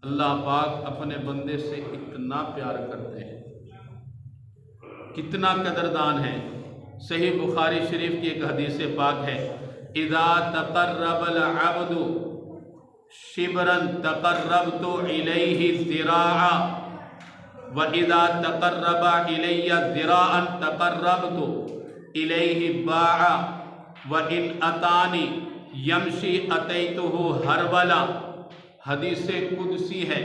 اللہ پاک اپنے بندے سے اتنا پیار کرتے ہیں، کتنا قدردان ہے۔ صحیح بخاری شریف کی ایک حدیث پاک ہے، اذا تقرب العبد شبرا تقربت الیہ ذراعا واذا تقرب الی ذراعا تقربت الیہ باعا وان اتانی یمشی اتیتہ ہرولا۔ حدیث قدسی ہے،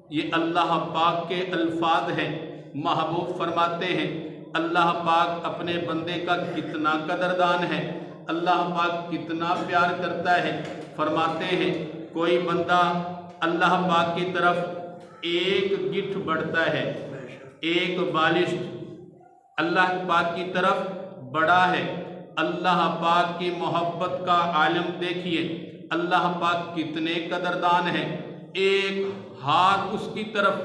یہ اللہ پاک کے الفاظ ہیں۔ محبوب فرماتے ہیں اللہ پاک اپنے بندے کا کتنا قدردان ہے، اللہ پاک کتنا پیار کرتا ہے۔ فرماتے ہیں کوئی بندہ اللہ پاک کی طرف ایک گٹھ بڑھتا ہے، ایک بالش اللہ پاک کی طرف بڑا ہے، اللہ پاک کی محبت کا عالم دیکھیے، اللہ پاک کتنے قدردان ہیں۔ ایک ہاتھ اس کی طرف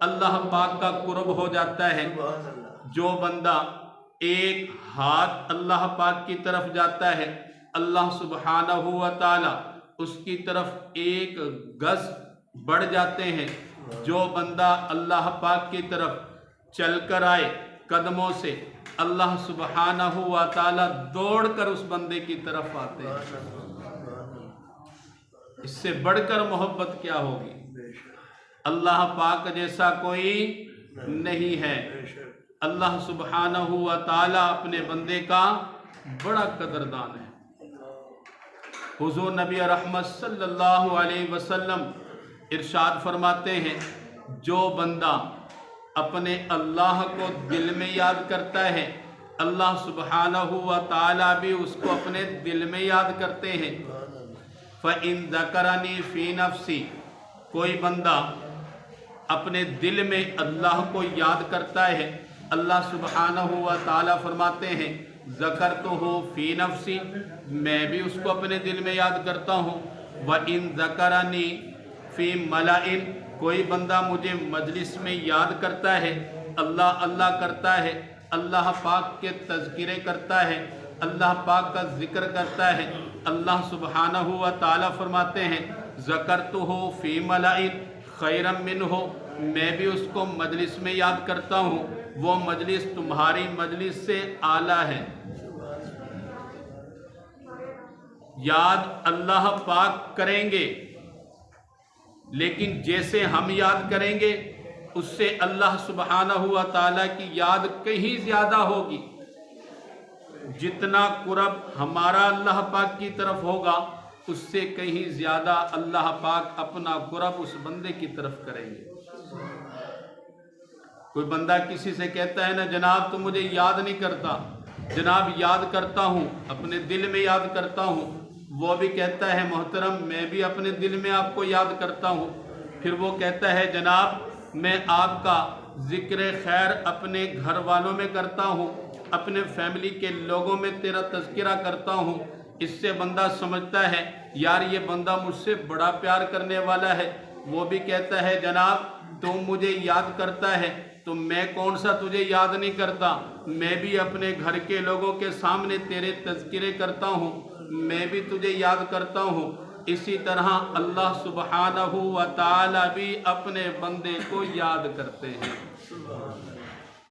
اللہ پاک کا قرب ہو جاتا ہے۔ جو بندہ ایک ہاتھ اللہ پاک کی طرف جاتا ہے، اللہ سبحانہ و تعالی اس کی طرف ایک گز بڑھ جاتے ہیں۔ جو بندہ اللہ پاک کی طرف چل کر آئے قدموں سے، اللہ سبحانہ و تعالی دوڑ کر اس بندے کی طرف آتے ہیں۔ اس سے بڑھ کر محبت کیا ہوگی؟ اللہ پاک جیسا کوئی نہیں ہے۔ اللہ سبحانہ و تعالی اپنے بندے کا بڑا قدردان ہے۔ حضور نبی رحمت صلی اللہ علیہ وسلم ارشاد فرماتے ہیں جو بندہ اپنے اللہ کو دل میں یاد کرتا ہے، اللہ سبحانہ و تعالی بھی اس کو اپنے دل میں یاد کرتے ہیں۔ فَإِن ذَكَرَنِي فِي نَفْسِي، کوئی بندہ اپنے دل میں اللہ کو یاد کرتا ہے، اللہ سبحانہ و تعالی فرماتے ہیں ذَكَرْتُهُ فِي نَفْسِي، میں بھی اس کو اپنے دل میں یاد کرتا ہوں۔ وَإِن ذَكَرَنِي فِي مَلَئٍ، کوئی بندہ مجھے مجلس میں یاد کرتا ہے، اللہ اللہ کرتا ہے، اللہ پاک کے تذکرے کرتا ہے، اللہ پاک کا ذکر کرتا ہے، اللہ سبحانہ و تعالی فرماتے ہیں ذکرتہ فی ملئ خیرا منہ، میں بھی اس کو مجلس میں یاد کرتا ہوں، وہ مجلس تمہاری مجلس سے اعلیٰ ہے۔ یاد اللہ پاک کریں گے، لیکن جیسے ہم یاد کریں گے اس سے اللہ سبحانہ و تعالی کی یاد کہیں زیادہ ہوگی۔ جتنا قرب ہمارا اللہ پاک کی طرف ہوگا اس سے کہیں زیادہ اللہ پاک اپنا قرب اس بندے کی طرف کریں گے۔ کوئی بندہ کسی سے کہتا ہے نا جناب تو مجھے یاد نہیں کرتا، جناب یاد کرتا ہوں، اپنے دل میں یاد کرتا ہوں، وہ بھی کہتا ہے محترم میں بھی اپنے دل میں آپ کو یاد کرتا ہوں۔ پھر وہ کہتا ہے جناب میں آپ کا ذکر خیر اپنے گھر والوں میں کرتا ہوں، اپنے فیملی کے لوگوں میں تیرا تذکرہ کرتا ہوں۔ اس سے بندہ سمجھتا ہے یار یہ بندہ مجھ سے بڑا پیار کرنے والا ہے۔ وہ بھی کہتا ہے جناب تو مجھے یاد کرتا ہے تو میں کون سا تجھے یاد نہیں کرتا، میں بھی اپنے گھر کے لوگوں کے سامنے تیرے تذکرے کرتا ہوں، میں بھی تجھے یاد کرتا ہوں۔ اسی طرح اللہ سبحانہ و تعالی بھی اپنے بندے کو یاد کرتے ہیں۔